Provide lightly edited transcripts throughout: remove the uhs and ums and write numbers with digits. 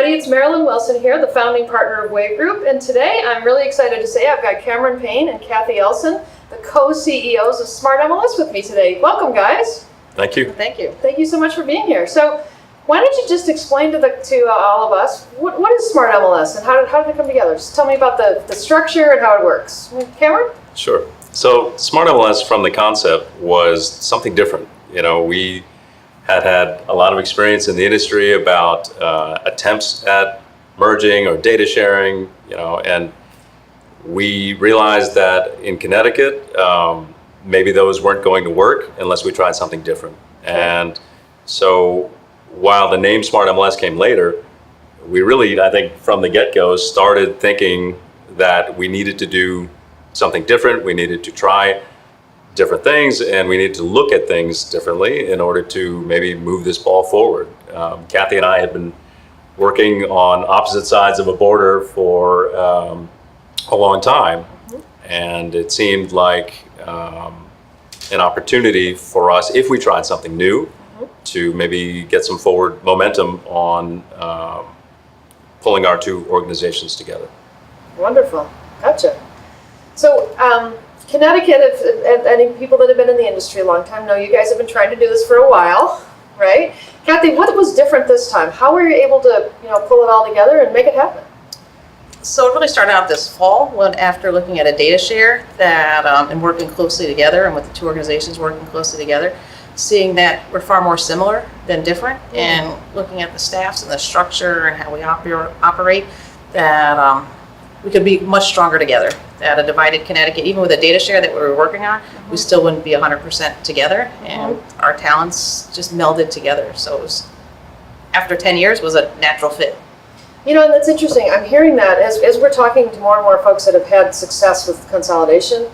everybody. It's Marilyn Wilson here, the founding partner of WAV Group, and today I'm really excited to say I've got Cameron Paine and Kathy Elson, the co-CEOs of Smart MLS, with me today. Welcome, guys. Thank you. Thank you. Thank you so much for being here. So, why don't you just explain to all of us what is Smart MLS and how did it come together? Just tell me about the structure and how it works. Cameron? Sure. So, Smart MLS from the concept was something different. You know, we had a lot of experience in the industry about attempts at merging or data sharing, you know, and we realized that in Connecticut, maybe those weren't going to work unless we tried something different. And so while the name Smart MLS came later, we really, I think from the get-go, started thinking that we needed to do something different. We needed to try different things, and we needed to look at things differently in order to maybe move this ball forward. Kathy and I had been working on opposite sides of a border for a long time, and it seemed like an opportunity for us, if we tried something new, to maybe get some forward momentum on pulling our two organizations together. Wonderful. Gotcha. So, Connecticut, and any people that have been in the industry a long time know you guys have been trying to do this for a while, right? Kathy, what was different this time? How were you able to, pull it all together and make it happen? So it really started out this fall when, after looking at a data share that and working closely together, and with the two organizations working closely together, seeing that we're far more similar than different, and looking at the staffs and the structure and how we operate, that we could be much stronger together. That a divided Connecticut, even with a data share that we were working on, we still wouldn't be 100% together, and our talents just melded together. So it was, after 10 years, was a natural fit. And that's interesting. I'm hearing that as we're talking to more and more folks that have had success with consolidation.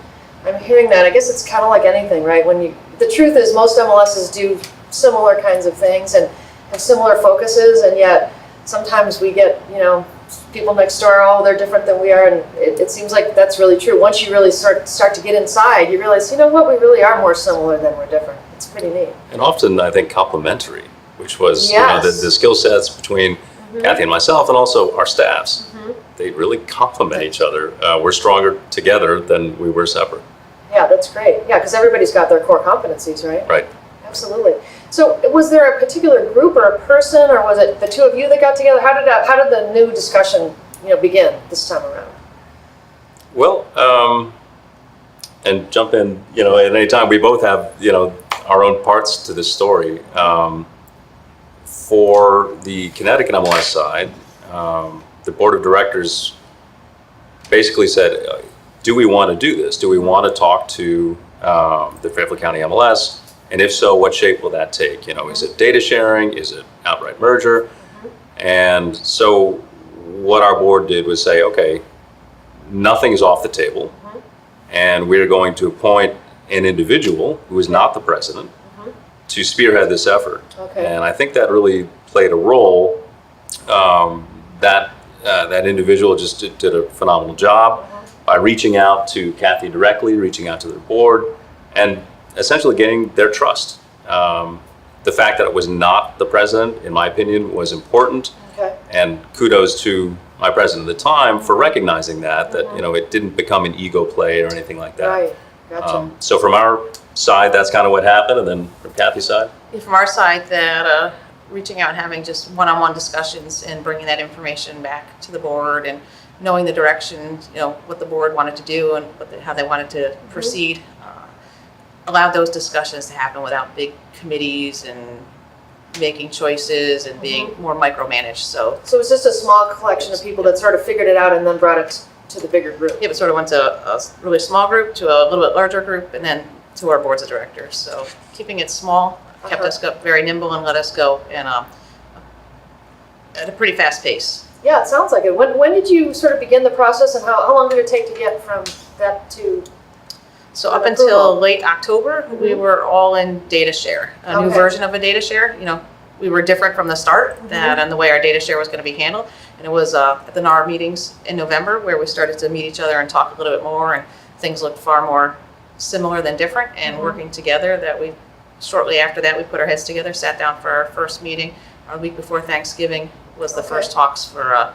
I'm hearing that. I guess it's kind of like anything, right? The truth is most MLSs do similar kinds of things and have similar focuses, and yet sometimes we get, people next door, they're different than we are, and it seems like that's really true. Once you really start to get inside, you realize, we really are more similar than we're different. It's pretty neat. And often, I think, complementary, which was Yes. the skill sets between Kathy and myself, and also our staffs. They really complement each other. We're stronger together than we were separate. Yeah, that's great. Yeah, because everybody's got their core competencies, right? Right. Absolutely. So, was there a particular group or a person, or was it the two of you that got together? How did the new discussion, begin this time around? Well, and jump in, at any time. We both have, our own parts to this story. For the Connecticut MLS side, the board of directors basically said, do we want to do this? Do we want to talk to the Fairfield County MLS? And if so, what shape will that take? Is it data sharing? Is it outright merger? And so what our board did was say, okay, nothing is off the table. And we're going to appoint an individual who is not the president to spearhead this effort. Okay. And I think that really played a role. That individual just did a phenomenal job by reaching out to Kathy directly, reaching out to their board, and essentially gaining their trust. The fact that it was not the president, in my opinion, was important. Okay. And kudos to my president at the time for recognizing that it didn't become an ego play or anything like that. Right. Gotcha. So from our side, that's kind of what happened, and then from Kathy's side? From our side, that reaching out and having just one-on-one discussions and bringing that information back to the board, and knowing the direction, what the board wanted to do and how they wanted to proceed, allowed those discussions to happen without big committees and making choices and being more micromanaged. So it was just a small collection of people that sort of figured it out and then brought it to the bigger group. it sort of went to a really small group, to a little bit larger group, and then to our boards of directors. So keeping it small kept us very nimble and let us go at a pretty fast pace. Yeah, it sounds like it. When did you sort of begin the process, and how long did it take to get from that to? So up until late October, we were all in data share, a new version of a data share. We were different from the start and the way our data share was going to be handled. And it was at the NAR meetings in November where we started to meet each other and talk a little bit more, and things looked far more similar than different, and working together. That shortly after that, we put our heads together, sat down for our first meeting a week before Thanksgiving, was the Okay. first talks for,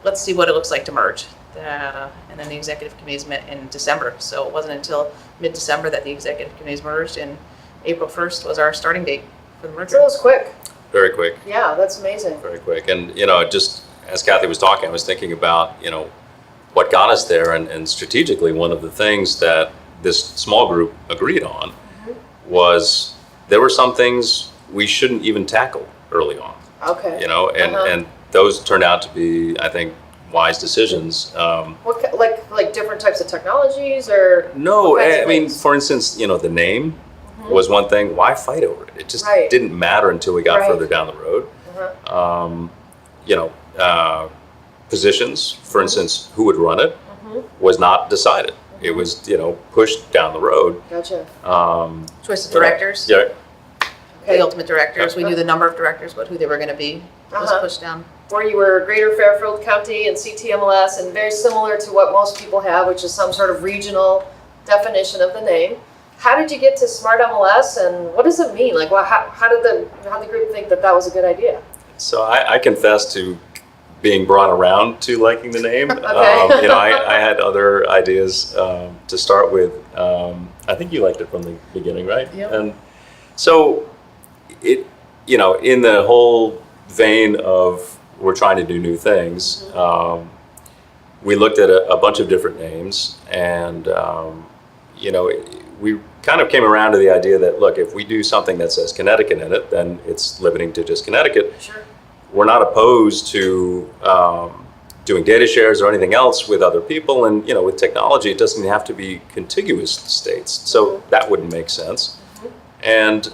let's see what it looks like to merge. And then the executive committees met in December. So it wasn't until mid-December that the executive committees merged, and April 1st was our starting date for the So merger. it was quick. Very quick, Yeah, that's amazing. very quick. And, just as Kathy was talking, I was thinking about, what got us there. And strategically, one of the things that this small group agreed on was there were some things we shouldn't even tackle early on, Okay. and those turned out to be, I think, wise decisions. What like different types of technologies or? No, what kinds I of mean, things? for instance, the name was one thing. Why fight over it? It just Right. didn't matter until we got Right. further down the road. Positions, for instance, who would run it was not decided. It was, pushed down the road. Gotcha. Choice of directors, Yeah, the ultimate directors. We knew the number of directors, but who they were going to be was Uh-huh. pushed down. Where you were Greater Fairfield County and CTMLS, and very similar to what most people have, which is some sort of regional definition of the name. How did you get to Smart MLS, and what does it mean? Like, how did the group think that was a good idea? so I confess to being brought around to liking the name. Okay. I had other ideas to start with. I think you liked it from the beginning, right? Yep. And so it, in the whole vein of we're trying to do new things, we looked at a bunch of different names, and we kind of came around to the idea that, look, if we do something that says Connecticut in it, then it's limiting to just Connecticut. Sure. We're not opposed to doing data shares or anything else with other people, and with technology, it doesn't have to be contiguous states, so that wouldn't make sense. And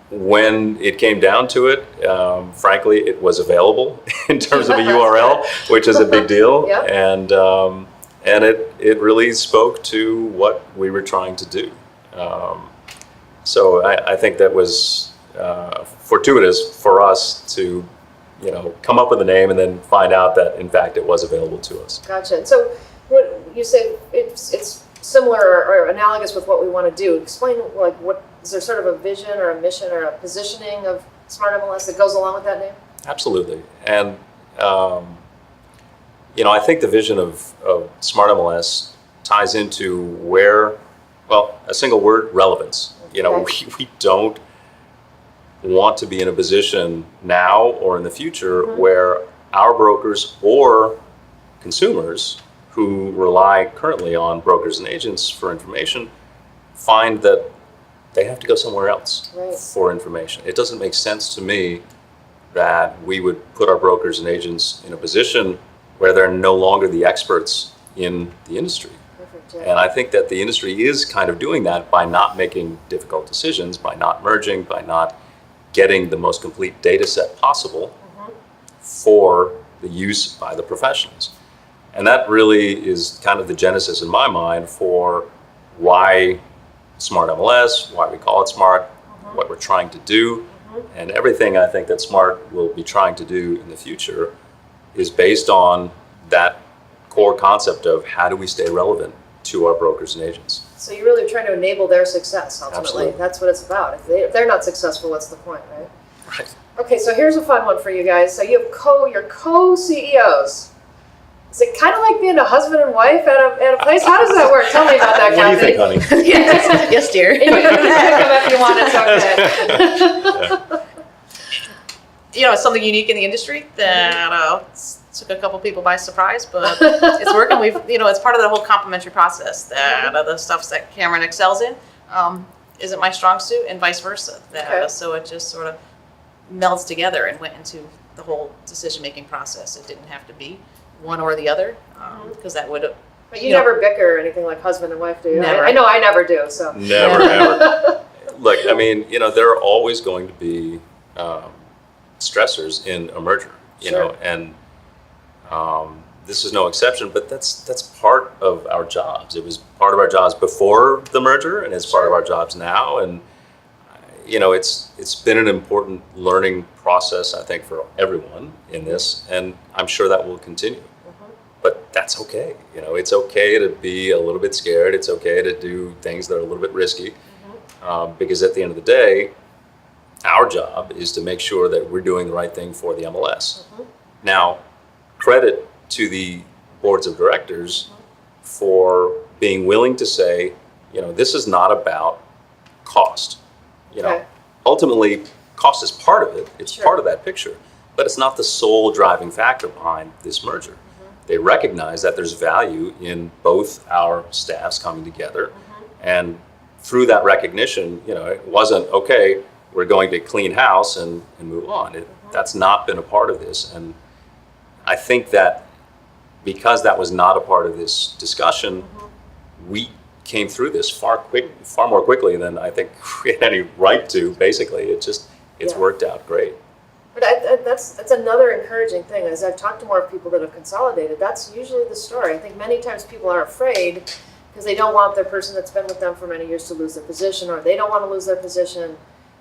when it came down to it, frankly, it was available in terms of a URL, which is a big deal, Yeah. and it really spoke to what we were trying to do. So I think that was fortuitous for us to, come up with a name and then find out that in fact it was available to us. Gotcha. And so, what you say it's similar or analogous with what we want to do. Explain, like, what is there sort of a vision or a mission or a positioning of Smart MLS that goes along with that name? Absolutely. And I think the vision of Smart MLS ties into a single word, relevance. Okay. We don't want to be in a position now or in the future where our brokers or consumers who rely currently on brokers and agents for information find that they have to go somewhere else Right. for information. It doesn't make sense to me that we would put our brokers and agents in a position where they're no longer the experts in the industry. Perfect. Yeah. And I think that the industry is kind of doing that by not making difficult decisions, by not merging, by not getting the most complete data set possible for the use by the professionals. And that really is kind of the genesis in my mind for why Smart MLS, why we call it Smart, what we're trying to do, and everything I think that Smart will be trying to do in the future is based on that core concept of how do we stay relevant to our brokers and agents. So you're really trying to enable their success, ultimately. Absolutely. That's what it's about. If they're not successful, what's the point, right? Right. Okay, so here's a fun one for you guys. So you have your co-CEOs. Is it kind of like being a husband and wife at a place? How does that work? Tell me about that, What do you Kathy. think, honey? Yes, yes, dear. You can pick them if you want, it's okay. It's something unique in the industry that took a couple people by surprise, but it's working. It's part of the whole complementary process that the stuff that Cameron excels in isn't my strong suit, and vice versa. Okay. So it just sort of melds together and went into the whole decision-making process. It didn't have to be one or the other, because that would have. But you never bicker or anything like husband and wife, do you? Never. I know I never do, so. Never, never. Look, I mean, there are always going to be stressors in a merger, Sure. and this is no exception, but that's part of our jobs. It was part of our jobs before the merger, and it's part of Sure. our jobs now, and it's been an important learning process, I think, for everyone in this, and I'm sure that will continue. But that's okay. It's okay to be a little bit scared. It's okay to do things that are a little bit risky, because at the end of the day, our job is to make sure that we're doing the right thing for the MLS. Mhm. Now, credit to the boards of directors for being willing to say, this is not about cost. Okay. Ultimately, cost is part of it. It's Sure. part of that picture, but it's not the sole driving factor behind this merger. They recognize that there's value in both our staffs coming together, and through that recognition, it wasn't okay. We're going to clean house and move on. That's not been a part of this, and I think that because that was not a part of this discussion, we came through this far more quickly than I think we had any right to. Basically, it's Yeah. worked out great. But that's another encouraging thing. As I've talked to more people that have consolidated, that's usually the story. I think many times people are afraid because they don't want their person that's been with them for many years to lose their position, or they don't want to lose their position.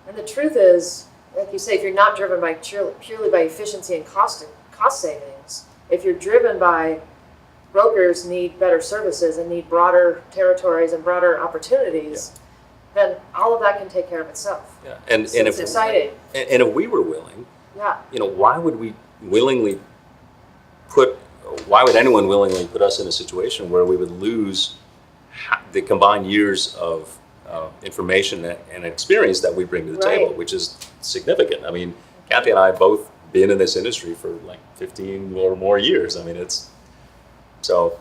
And the truth is, like you say, if you're not driven by purely by efficiency and cost savings, if you're driven by brokers need better services and need broader territories and broader opportunities, then all of that can take care of itself. Yeah, and So and it's if exciting. and if we were willing, Yeah. why would we willingly why would anyone willingly put us in a situation where we would lose the combined years of information and experience that we bring to the table, Right. which is significant. I mean, Kathy and I have both been in this industry for like 15 or more years. I mean, so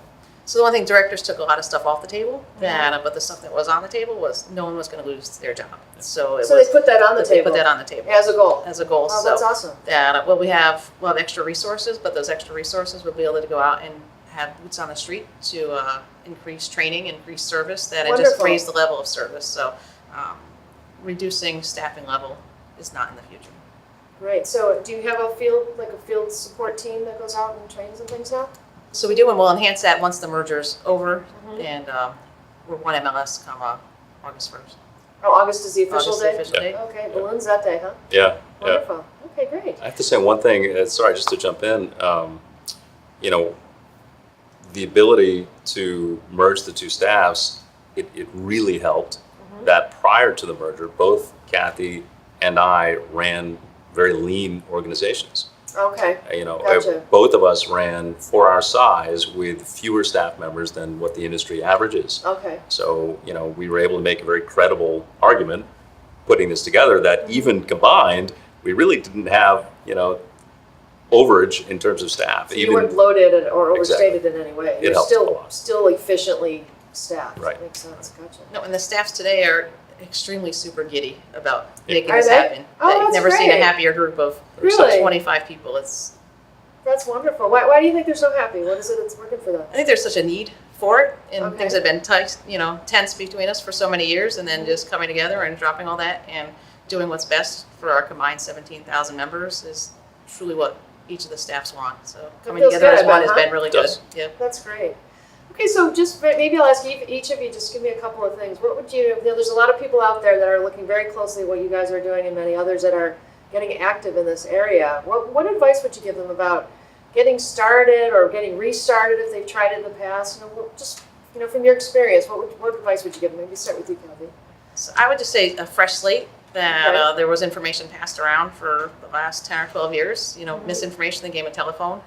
the one thing, directors took a lot of stuff off the table, but the stuff that was on the table was no one was going to lose their job. So They put that on the they table put that on the table as a goal. as a goal. Oh, So that's awesome. that we'll have extra resources, but those extra resources will be able to go out and have boots on the street to increase training, increase service, and just Wonderful. raise the level of service. So reducing staffing level is not in the future. Great. So do you have a field support team that goes out and trains and things now? So we do, and we'll enhance that once the merger's over, Mhm. and we're one MLS come August 1st. Oh, August is the official August day? is the official date. Okay, balloons that day, huh? yeah. Wonderful. Okay, great. I have to say one thing, sorry, just to jump in, the ability to merge the two staffs, it really helped that prior to the merger, both Kathy and I ran very lean organizations. Okay, Gotcha. Both of us ran for our size with fewer staff members than what the industry average is. okay. So, we were able to make a very credible argument putting this together that even combined, we really didn't have, overage in terms of staff. So you weren't bloated or Exactly. overstated in any way. It You're helped a lot. still efficiently staffed. Right. Makes sense. Gotcha. No, and the staffs today are extremely super giddy about Yeah. making Are this they? happen. Oh, I've that's never seen a great. happier group of Really? 25 people. It's That's wonderful. Why do you think they're so happy? What is it that's working for them? I think there's such a need for it, and Okay. things have been tight, tense between us for so many years, and then just coming together and dropping all that and doing what's best for our combined 17,000 members is truly what each of the staffs want. So coming feels together good, as one huh? has been really It good. does. Yeah. That's great. Okay, so just maybe I'll ask each of you, just give me a couple of things. What would there's a lot of people out there that are looking very closely at what you guys are doing and many others that are getting active in this area. What advice would you give them about getting started or getting restarted if they've tried it in the past? From your experience, what advice would you give them? Maybe start with you, Kathy. So I would just say a fresh slate, that Okay. there was information passed around for the last 10 or 12 years. Misinformation in the game of telephone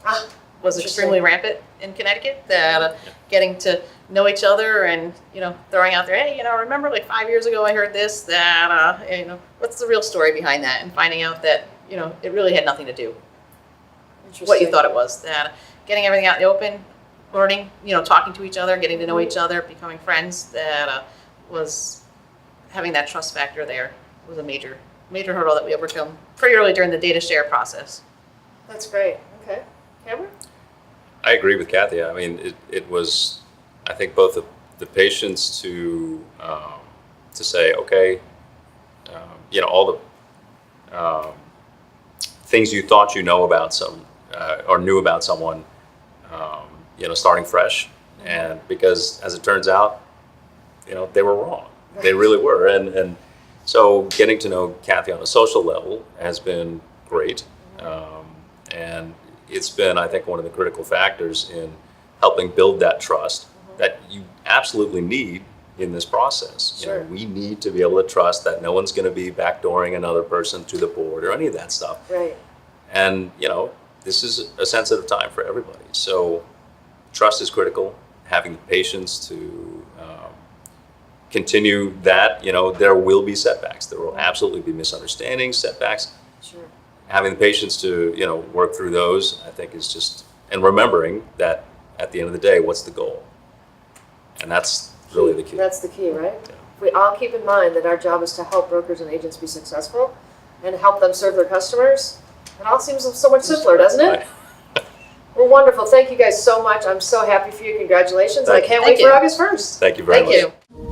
Ah, was Interesting. extremely rampant in Connecticut, that getting to know each other and, throwing out there, hey, remember like 5 years ago I heard this, that, what's the real story behind that? And finding out that, it really had nothing to do what you thought it was. That getting everything out in the open, learning, talking to each other, getting to know each other, becoming friends, that was having that trust factor there was a major hurdle that we overcome pretty early during the data share process. That's great. Okay. Cameron? I agree with Kathy. I mean, it was, I think, both the patience to say, okay, all the things you thought about or knew about someone, starting fresh, and because as it turns out, they were wrong. They really were, and so getting to know Kathy on a social level has been great, and it's been, I think, one of the critical factors in helping build that trust that you absolutely need in this process. You know, Sure. we need to be able to trust that no one's going to be backdooring another person to the board or any of that stuff. Right. And, you know, this is a sensitive time for everybody. So trust is critical. Having the patience to continue that, you know, there will be setbacks. There will absolutely be misunderstandings, setbacks. Sure. Having the patience to, you know, work through those, I think is just, and remembering that at the end of the day, what's the goal? And that's really the key. That's the key, right? Yeah. If we all keep in mind that our job is to help brokers and agents be successful and help them serve their customers, it all seems so much simpler, doesn't it? Right. Well, wonderful. Thank you guys so much. I'm so happy for you. Congratulations. And I Thank you. can't Thank wait for you. August 1st. Thank you very Thank much. you.